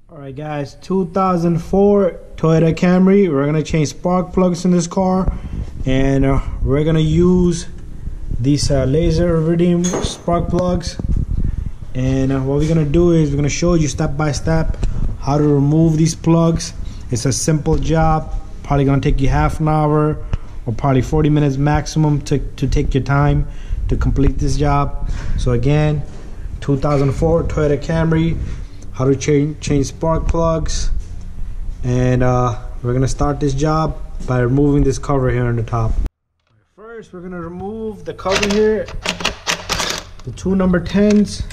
Alright guys, 2004 Toyota Camry. We're gonna change spark plugs in this car, and we're gonna use these laser iridium spark plugs. And what we're gonna do is we're gonna show you step by step how to remove these plugs. It's a simple job, probably gonna take you half an hour or probably 40 minutes maximum to take your time to complete this job. So again, 2004 Toyota Camry, how to change spark plugs. And we're gonna start this job by removing this cover here on the top. First, we're gonna remove the cover here, the two number 10s,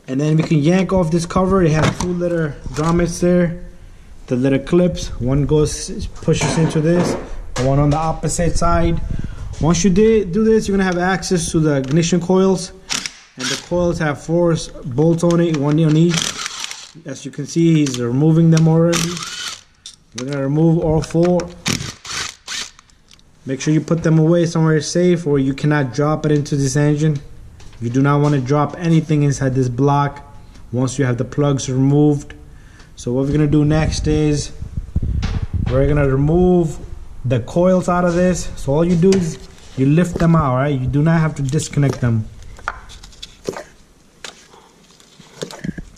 and then we can yank off this cover. It has two little grommets there, the little clips. One pushes into this, the one on the opposite side. Once you do this, you're gonna have access to the ignition coils, and the coils have 4 bolts on it, one on each. As you can see, he's removing them already. We're gonna remove all 4. Make sure you put them away somewhere safe, or you cannot drop it into this engine. You do not want to drop anything inside this block once you have the plugs removed. So what we're gonna do next is we're gonna remove the coils out of this. So all you do is you lift them out, right? You do not have to disconnect them.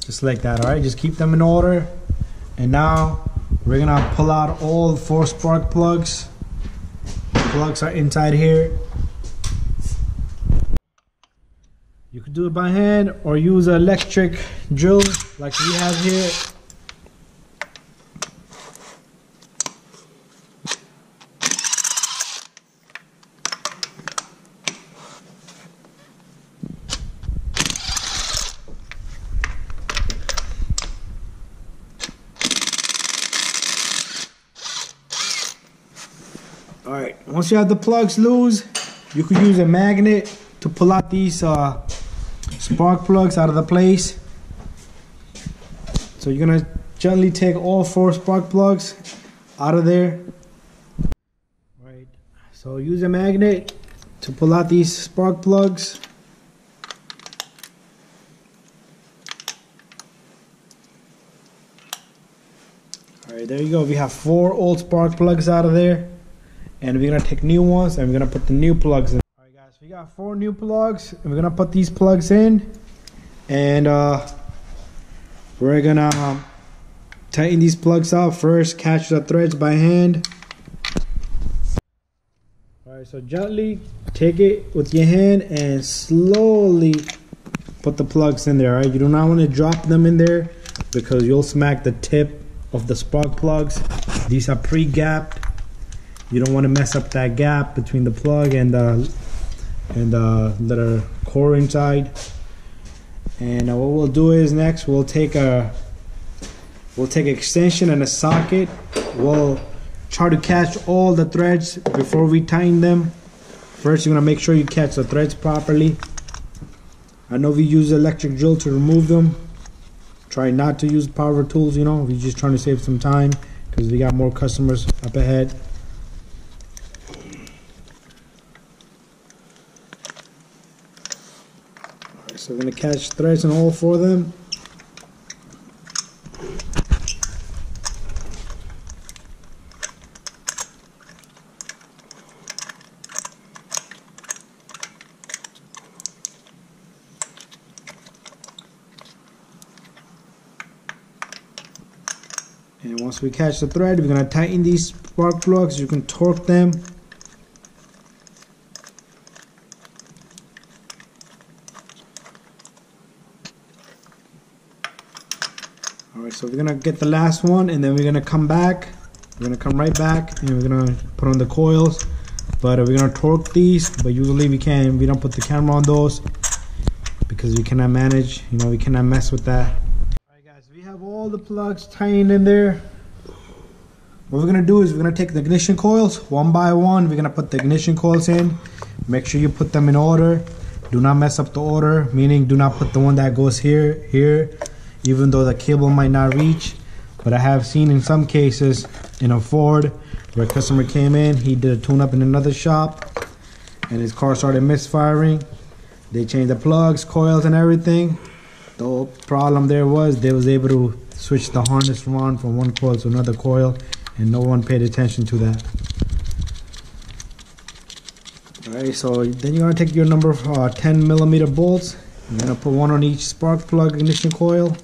Just like that, alright? Just keep them in order. And now we're gonna pull out all 4 spark plugs. The plugs are inside here. You could do it by hand or use an electric drill like we have here. Alright, once you have the plugs loose, you could use a magnet to pull out these spark plugs out of the place. So you're gonna gently take all 4 spark plugs out of there. Right. So use a magnet to pull out these spark plugs. Alright, there you go. We have 4 old spark plugs out of there. And we're gonna take new ones and we're gonna put the new plugs in. Alright guys, we got 4 new plugs and we're gonna put these plugs in, and we're gonna tighten these plugs out. First, catch the threads by hand. Alright, so gently take it with your hand and slowly put the plugs in there. Alright, you do not want to drop them in there because you'll smack the tip of the spark plugs. These are pre-gapped. You don't want to mess up that gap between the plug and the little core inside. And what we'll do is next we'll take an extension and a socket. We'll try to catch all the threads before we tighten them. First, you're gonna make sure you catch the threads properly. I know we use electric drill to remove them. Try not to use power tools, you know. We're just trying to save some time because we got more customers up ahead. So we're going to catch threads in all 4 of them. And once we catch the thread, we're going to tighten these spark plugs. You can torque them. Alright, so we're gonna get the last one and then we're gonna come back. We're gonna come right back and we're gonna put on the coils. But we're gonna torque these, but usually we don't put the camera on those because we cannot manage, you know, we cannot mess with that. Alright guys, we have all the plugs tightened in there. What we're gonna do is we're gonna take the ignition coils one by one. We're gonna put the ignition coils in. Make sure you put them in order. Do not mess up the order, meaning do not put the one that goes here, even though the cable might not reach. But I have seen in some cases in a Ford where a customer came in, he did a tune-up in another shop and his car started misfiring. They changed the plugs, coils, and everything. The problem there was they was able to switch the harness around from one coil to another coil, and no one paid attention to that. Alright, so then you're gonna take your number 10mm bolts. You're gonna put one on each spark plug ignition coil,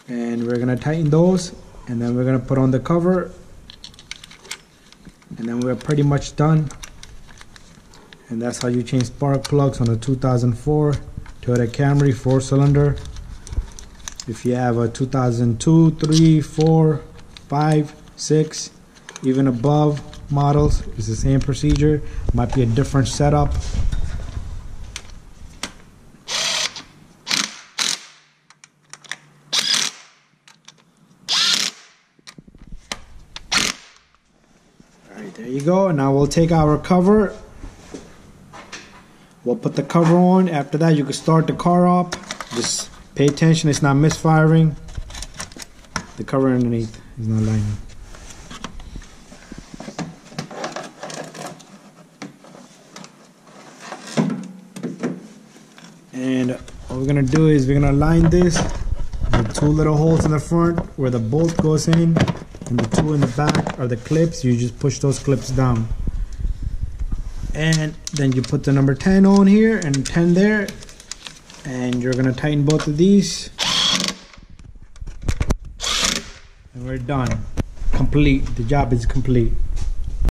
and we're gonna tighten those, and then we're gonna put on the cover, and then we're pretty much done. And that's how you change spark plugs on a 2004 Toyota Camry 4-cylinder. If you have a 2002, 3, 4, 5, 6, even above models, it's the same procedure. Might be a different setup. Alright, there you go. Now we'll take our cover. We'll put the cover on. After that, you can start the car up. Just pay attention, it's not misfiring. The cover underneath is not lining. And what we're gonna do is we're gonna line this. The two little holes in the front where the bolt goes in, and the two in the back are the clips. You just push those clips down. And then you put the number 10 on here and 10 there, and you're gonna tighten both of these, and we're done. Complete. The job is complete.